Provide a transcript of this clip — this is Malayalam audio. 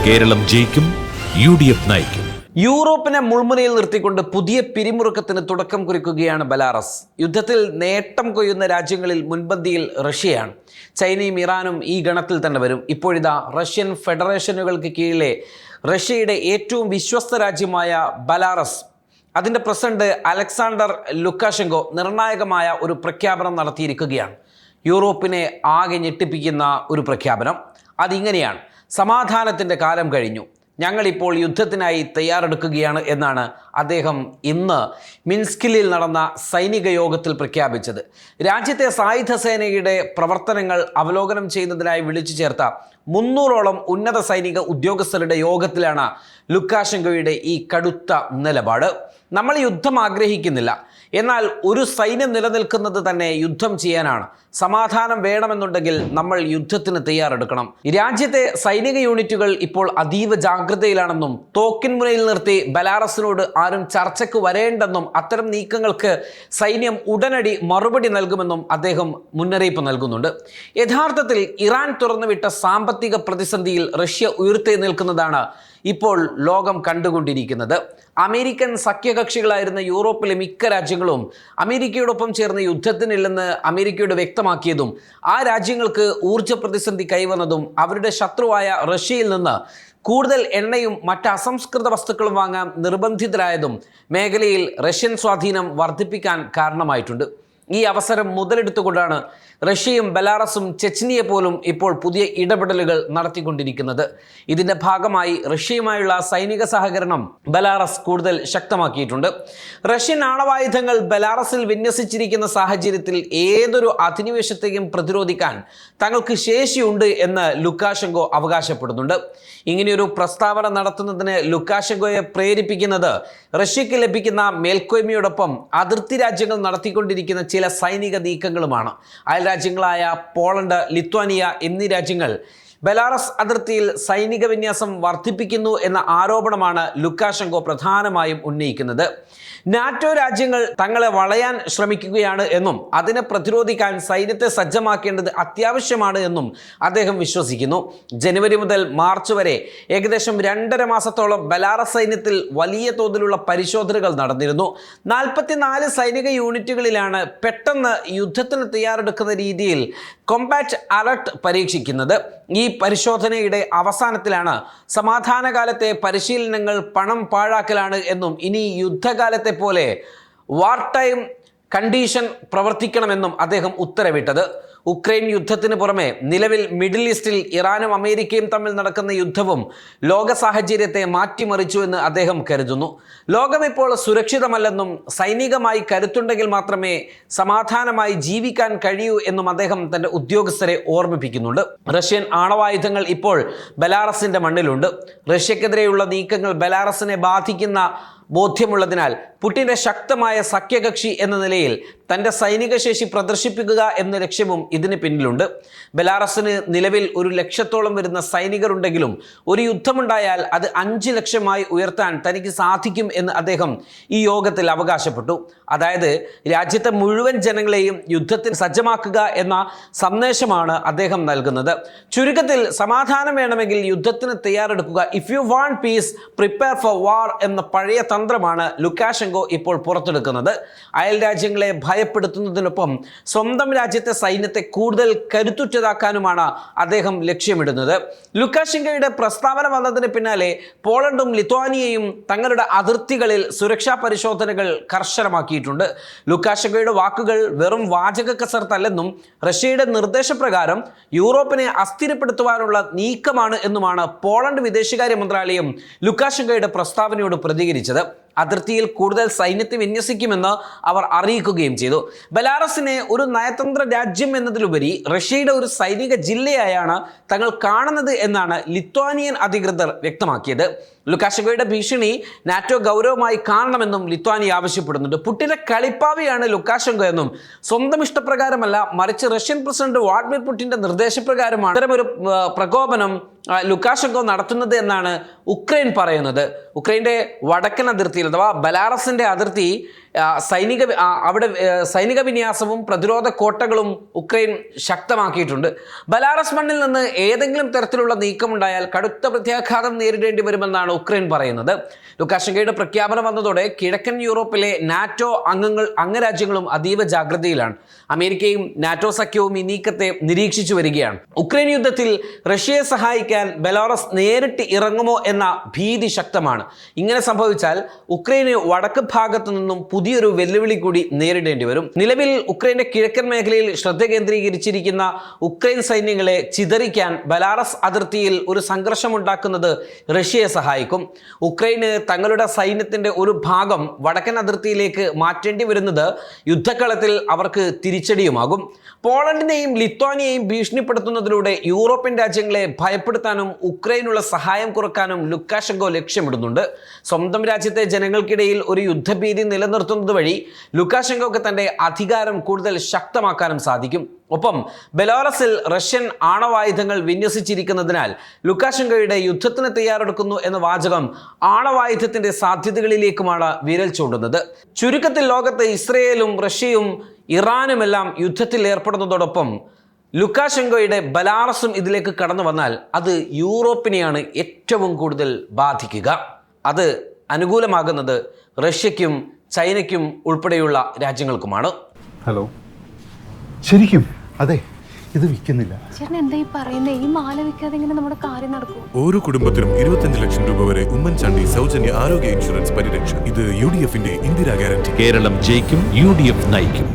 കേരളം ജയിക്കും, UDF നയിക്കും. യൂറോപ്പിനെ മുൾമുനയിൽ നിർത്തിക്കൊണ്ട് പുതിയ പിരിമുറുക്കത്തിന് തുടക്കം കുറിക്കുകയാണ് ബെലാറസ്. യുദ്ധത്തിൽ നേട്ടം കൊയ്യുന്ന രാജ്യങ്ങളിൽ മുൻപന്തിയിൽ റഷ്യയാണ്. ചൈനയും ഇറാനും ഈ ഗണത്തിൽ തന്നെ വരും. ഇപ്പോഴിതാ റഷ്യൻ ഫെഡറേഷനുകൾക്ക് കീഴിലെ റഷ്യയുടെ ഏറ്റവും വിശ്വസ്ത രാജ്യമായ ബെലാറസ്, അതിൻ്റെ പ്രസിഡന്റ് അലക്സാണ്ടർ ലുക്കാഷെങ്കോ നിർണായകമായ ഒരു പ്രഖ്യാപനം നടത്തിയിരിക്കുകയാണ്. യൂറോപ്പിനെ ആകെ ഞെട്ടിപ്പിക്കുന്ന ഒരു പ്രഖ്യാപനം. അതിങ്ങനെയാണ്: സമാധാനത്തിൻ്റെ കാലം കഴിഞ്ഞു, ഞങ്ങളിപ്പോൾ യുദ്ധത്തിനായി തയ്യാറെടുക്കുകയാണ് എന്നാണ് അദ്ദേഹം ഇന്ന് മിൻസ്കിലിൽ നടന്ന സൈനിക യോഗത്തിൽ പ്രഖ്യാപിച്ചത്. രാജ്യത്തെ സായുധ സേനയുടെ പ്രവർത്തനങ്ങൾ അവലോകനം ചെയ്യുന്നതിനായി വിളിച്ചു ചേർത്ത 300ഓളം ഉന്നത സൈനിക ഉദ്യോഗസ്ഥരുടെ യോഗത്തിലാണ് ലുക്കാഷെങ്കോയുടെ ഈ കടുത്ത നിലപാട്. നമ്മൾ യുദ്ധം ആഗ്രഹിക്കുന്നില്ല, എന്നാൽ ഒരു സൈന്യം നിലനിൽക്കുന്നത് തന്നെ യുദ്ധം ചെയ്യാനാണ്. സമാധാനം വേണമെന്നുണ്ടെങ്കിൽ നമ്മൾ യുദ്ധത്തിന് തയ്യാറെടുക്കണം. രാജ്യത്തെ സൈനിക യൂണിറ്റുകൾ ഇപ്പോൾ അതീവ ജാഗ്രതയിലാണെന്നും തോക്കിൻ മുനയിൽ നിർത്തി ബെലാറസിനോട് ആരും ചർച്ചയ്ക്ക് വരേണ്ടെന്നും അത്തരം നീക്കങ്ങൾക്ക് സൈന്യം ഉടനടി മറുപടി നൽകുമെന്നും അദ്ദേഹം മുന്നറിയിപ്പ് നൽകുന്നുണ്ട്. യഥാർത്ഥത്തിൽ ഇറാൻ തുറന്നുവിട്ട സാമ്പത്തിക പ്രതിസന്ധിയിൽ റഷ്യ ഉയർത്തെഴുന്നേൽക്കുന്നതാണ് ഇപ്പോൾ ലോകം കണ്ടുകൊണ്ടിരിക്കുന്നത്. അമേരിക്കൻ സഖ്യകക്ഷികളായിരുന്ന യൂറോപ്പിലെ മിക്ക രാജ്യങ്ങളും അമേരിക്കയോടൊപ്പം ചേർന്ന് യുദ്ധത്തിനില്ലെന്ന് അമേരിക്കയോട് വ്യക്തമാക്കിയതും ആ രാജ്യങ്ങൾക്ക് ഊർജ്ജ പ്രതിസന്ധി കൈവന്നതും അവരുടെ ശത്രുവായ റഷ്യയിൽ നിന്ന് കൂടുതൽ എണ്ണയും മറ്റ് അസംസ്കൃത വസ്തുക്കളും വാങ്ങാൻ നിർബന്ധിതരായതും മേഖലയിൽ റഷ്യൻ സ്വാധീനം വർദ്ധിപ്പിക്കാൻ കാരണമായിട്ടുണ്ട്. ഈ അവസരം മുതലെടുത്തുകൊണ്ടാണ് റഷ്യയും ബെലാറസും ചെച്നിയെ പോലും ഇപ്പോൾ പുതിയ ഇടപെടലുകൾ നടത്തിക്കൊണ്ടിരിക്കുന്നത്. ഇതിൻ്റെ ഭാഗമായി റഷ്യയുമായുള്ള സൈനിക സഹകരണം ബെലാറസ് കൂടുതൽ ശക്തമാക്കിയിട്ടുണ്ട്. റഷ്യൻ ആണവായുധങ്ങൾ ബെലാറസിൽ വിന്യസിച്ചിരിക്കുന്ന സാഹചര്യത്തിൽ ഏതൊരു അധിനിവേശത്തെയും പ്രതിരോധിക്കാൻ തങ്ങൾക്ക് ശേഷിയുണ്ട് എന്ന് ലുക്കാഷെങ്കോ അവകാശപ്പെടുന്നുണ്ട്. ഇങ്ങനെയൊരു പ്രസ്താവന നടത്തുന്നതിന് ലുക്കാഷെങ്കോയെ പ്രേരിപ്പിക്കുന്നത് റഷ്യക്ക് ലഭിക്കുന്ന മേൽക്കോയ്മയോടൊപ്പം അതിർത്തി രാജ്യങ്ങൾ നടത്തിക്കൊണ്ടിരിക്കുന്ന ചില സൈനിക നീക്കങ്ങളുമാണ്. അയൽരാജ്യങ്ങളായ പോളണ്ട്, ലിത്വാനിയ എന്നീ രാജ്യങ്ങൾ ബെലാറസ് അതിർത്തിയിൽ സൈനിക വിന്യാസം വർദ്ധിപ്പിക്കുന്നു എന്ന ആരോപണമാണ് ലുക്കാഷെങ്കോ പ്രധാനമായും ഉന്നയിക്കുന്നത്. നാറ്റോ രാജ്യങ്ങൾ തങ്ങളെ വളയാൻ ശ്രമിക്കുകയാണ് എന്നും അതിനെ പ്രതിരോധിക്കാൻ സൈന്യത്തെ സജ്ജമാക്കേണ്ടത് അത്യാവശ്യമാണ് എന്നും അദ്ദേഹം വിശ്വസിക്കുന്നു. ജനുവരി മുതൽ മാർച്ച് വരെ ഏകദേശം 2.5 മാസത്തോളം ബെലാറസ് സൈന്യത്തിൽ വലിയ തോതിലുള്ള പരിശോധനകൾ നടന്നിരുന്നു. 44 സൈനിക യൂണിറ്റുകളിലാണ് പെട്ടെന്ന് യുദ്ധത്തിന് തയ്യാറെടുക്കുന്ന രീതിയിൽ കോംബാറ്റ് അലർട്ട് പരീക്ഷിക്കുന്നത്. ഈ പരിശോധനയുടെ അവസാനത്തിലാണ് സമാധാനകാലത്തെ പരിശീലനങ്ങൾ പണം പാഴാക്കലാണ് എന്നും ഇനി യുദ്ധകാലത്തെ പോലെ വാർ ടൈം കണ്ടീഷൻ പ്രവർത്തിക്കണമെന്നും അദ്ദേഹം ഉത്തരവിട്ടത്. ഉക്രൈൻ യുദ്ധത്തിന് പുറമെ നിലവിൽ മിഡിൽ ഈസ്റ്റിൽ ഇറാനും അമേരിക്കയും തമ്മിൽ നടക്കുന്ന യുദ്ധവും ലോക സാഹചര്യത്തെ മാറ്റിമറിച്ചു എന്ന് അദ്ദേഹം കരുതുന്നു. ലോകം ഇപ്പോൾ സുരക്ഷിതമല്ലെന്നും സൈനികമായി കരുത്തുണ്ടെങ്കിൽ മാത്രമേ സമാധാനമായി ജീവിക്കാൻ കഴിയൂ എന്നും അദ്ദേഹം തൻ്റെ ഉദ്യോഗസ്ഥരെ ഓർമ്മിപ്പിക്കുന്നുണ്ട്. റഷ്യൻ ആണവായുധങ്ങൾ ഇപ്പോൾ ബെലാറസിൻ്റെ മണ്ണിലുണ്ട്. റഷ്യക്കെതിരെയുള്ള നീക്കങ്ങൾ ബെലാറസിനെ ബാധിക്കുന്ന ബോധ്യമുള്ളതിനാൽ പുടിൻ്റെ ശക്തമായ സഖ്യകക്ഷി എന്ന നിലയിൽ തൻ്റെ സൈനിക ശേഷി പ്രദർശിപ്പിക്കുക എന്ന ലക്ഷ്യവും ഇതിന് പിന്നിലുണ്ട്. ബെലാറസിന് നിലവിൽ 100,000-ഓളം വരുന്ന സൈനികരുണ്ടെങ്കിലും ഒരു യുദ്ധമുണ്ടായാൽ അത് 5 ലക്ഷമായി ഉയർത്താൻ തനിക്ക് സാധിക്കും എന്ന് അദ്ദേഹം ഈ യോഗത്തിൽ അവകാശപ്പെട്ടു. അതായത് രാജ്യത്തെ മുഴുവൻ ജനങ്ങളെയും യുദ്ധത്തിന് സജ്ജമാക്കുക എന്ന സന്ദേശമാണ് അദ്ദേഹം നൽകുന്നത്. ചുരുക്കത്തിൽ സമാധാനം വേണമെങ്കിൽ യുദ്ധത്തിന് തയ്യാറെടുക്കുക, if you want peace prepare for war എന്ന പഴയ തന്ത്രമാണ് ലുക്കാഷെങ്കോ ഇപ്പോൾ പുറത്തെടുക്കുന്നത്. അയൽ രാജ്യങ്ങളെ ഭയപ്പെടുത്തുന്നതിനൊപ്പം സ്വന്തം രാജ്യത്തെ സൈന്യത്തെ കൂടുതൽ കരുത്തുറ്റതാക്കാനുമാണ് അദ്ദേഹം ലക്ഷ്യമിടുന്നത്. ലുക്കാഷെങ്കോയുടെ പ്രസ്താവന വന്നതിന് പിന്നാലെ പോളണ്ടും ലിത്വാനിയയും തങ്ങളുടെ അതിർത്തികളിൽ സുരക്ഷാ പരിശോധനകൾ കർശനമാക്കിയിട്ടുണ്ട്. ലുക്കാഷെങ്കോയുടെ വാക്കുകൾ വെറും വാചക കസർത്തല്ലെന്നും റഷ്യയുടെ നിർദ്ദേശപ്രകാരം യൂറോപ്പിനെ അസ്ഥിരപ്പെടുത്തുവാനുള്ള നീക്കമാണ് എന്നുമാണ് പോളണ്ട് വിദേശകാര്യ മന്ത്രാലയം ലുക്കാഷെങ്കോയുടെ പ്രസ്താവനയോട് പ്രതികരിച്ചത്. അതിർത്തിയിൽ കൂടുതൽ സൈന്യത്തെ വിന്യസിക്കുമെന്ന് അവർ അറിയിക്കുകയും ചെയ്തു. ബെലാറസിനെ ഒരു നയതന്ത്ര രാജ്യം എന്നതിലുപരി റഷ്യയുടെ ഒരു സൈനിക ജില്ലയായാണ് തങ്ങൾ കാണുന്നത് എന്നാണ് ലിത്വാനിയൻ അധികൃതർ വ്യക്തമാക്കിയത്. ലുക്കാഷെങ്കോയുടെ ഭീഷണി നാറ്റോ ഗൗരവമായി കാണണമെന്നും ലിത്വാനിയ ആവശ്യപ്പെടുന്നുണ്ട്. പുടിൻ്റെ കളിപ്പാവിയാണ് ലുക്കാഷെങ്കോ എന്നും സ്വന്തം ഇഷ്ടപ്രകാരമല്ല മറിച്ച് റഷ്യൻ പ്രസിഡന്റ് വ്ളാഡിമിർ പുടിൻ്റെ നിർദ്ദേശപ്രകാരമാണ് ഇത്തരമൊരു പ്രകോപനം ലുക്കാഷെങ്കോ നടത്തുന്നത് എന്നാണ് ഉക്രൈൻ പറയുന്നത്. ഉക്രൈൻ്റെ വടക്കൻ അതിർത്തിയിൽ അഥവാ ബെലാറസിൻ്റെ അതിർത്തി സൈനിക വിന്യാസവും പ്രതിരോധ കോട്ടകളും ഉക്രൈൻ ശക്തമാക്കിയിട്ടുണ്ട്. ബലാറസ് മണ്ണിൽ നിന്ന് ഏതെങ്കിലും തരത്തിലുള്ള നീക്കമുണ്ടായാൽ കടുത്ത പ്രത്യാഘാതം നേരിടേണ്ടി വരുമെന്നാണ് ഉക്രൈൻ പറയുന്നത്. ലുക്കാഷെങ്കോയുടെ പ്രഖ്യാപനം വന്നതോടെ കിഴക്കൻ യൂറോപ്പിലെ നാറ്റോ അംഗരാജ്യങ്ങളും അതീവ ജാഗ്രതയിലാണ്. അമേരിക്കയും നാറ്റോ സഖ്യവും ഈ നീക്കത്തെ നിരീക്ഷിച്ചു വരികയാണ്. ഉക്രൈൻ യുദ്ധത്തിൽ റഷ്യയെ സഹായിക്കാൻ ബെലാറസ് നേരിട്ട് ഇറങ്ങുമോ എന്ന ഭീതി ശക്തമാണ്. ഇങ്ങനെ സംഭവിച്ചാൽ ഉക്രൈന് വടക്ക് ഭാഗത്തു നിന്നും പുതിയൊരു വെല്ലുവിളി കൂടി നേരിടേണ്ടി വരും. നിലവിൽ ഉക്രൈന്റെ കിഴക്കൻ മേഖലയിൽ ശ്രദ്ധ കേന്ദ്രീകരിച്ചിരിക്കുന്ന ഉക്രൈൻ സൈന്യങ്ങളെ ചിതറിക്കാൻ ബെലാറസ് അതിർത്തിയിൽ ഒരു സംഘർഷമുണ്ടാക്കുന്നത് റഷ്യയെ സഹായിക്കും. ഉക്രൈന് തങ്ങളുടെ സൈന്യത്തിന്റെ ഒരു ഭാഗം വടക്കൻ അതിർത്തിയിലേക്ക് മാറ്റേണ്ടി വരുന്നത് യുദ്ധക്കളത്തിൽ അവർക്ക് തിരിച്ചടിയുമാകും. പോളണ്ടിനെയും ലിത്വാനിയെയും ഭീഷണിപ്പെടുത്തുന്നതിലൂടെ യൂറോപ്യൻ രാജ്യങ്ങളെ ഭയപ്പെടുത്താനും ഉക്രൈനുള്ള സഹായം കുറക്കാനും ലുക്കാഷെങ്കോ ലക്ഷ്യമിടുന്നുണ്ട്. സ്വന്തം രാജ്യത്തെ ജനങ്ങൾക്കിടയിൽ ഒരു യുദ്ധഭീതി നിലനിർത്തുന്നത് വഴി ലുക്കാഷെങ്കോക്ക് തന്റെ അധികാരം കൂടുതൽ ശക്തമാക്കാനും സാധിക്കും. ഒപ്പം ബെലാറസിൽ റഷ്യൻ ആണവായുധങ്ങൾ വിന്യസിച്ചിരിക്കുന്നതിനാൽ ലുക്കാഷെങ്കോയുടെ യുദ്ധത്തിന് തയ്യാറെടുക്കുന്നു എന്ന വാചകം ആണവായുധത്തിന്റെ സാധ്യതകളിലേക്കുമാണ് വിരൽ ചൂണ്ടുന്നത്. ചുരുക്കത്തിൽ ലോകത്ത് ഇസ്രയേലും റഷ്യയും ഇറാനുമെല്ലാം യുദ്ധത്തിൽ ഏർപ്പെടുന്നതോടൊപ്പം ലുക്കാഷെങ്കോയുടെ ബെലാറസും ഇതിലേക്ക് കടന്നു വന്നാൽ അത് യൂറോപ്പിനെയാണ് ഏറ്റവും കൂടുതൽ ബാധിക്കുക. അത് അനുകൂലമാകുന്നത് റഷ്യയ്ക്കും ചൈനയ്ക്കും ഉൾപ്പെടെയുള്ള രാജ്യങ്ങൾക്കുമാണ്. ഹലോ, ശരിക്കും അതെ, ഇത് വിൽക്കുന്നില്ല. ചേട്ടൻ എന്താ ഈ പറയുന്നേ? ഈ മാല വിൽക്കാതെ എങ്ങനെ നമ്മുടെ കാര്യം നടക്കും? ഓരോ കുടുംബത്തിനും 25 ലക്ഷം രൂപ വരെ ഉമ്മൻചാണ്ടി സൗജന്യ ആരോഗ്യ ഇൻഷുറൻസ് പരിരക്ഷ. ഇത് UDF-ന്റെ ഇന്ദിരാ ഗ്യാരണ്ടി. കേരളം ജയിക്കും, UDF നയിക്കും.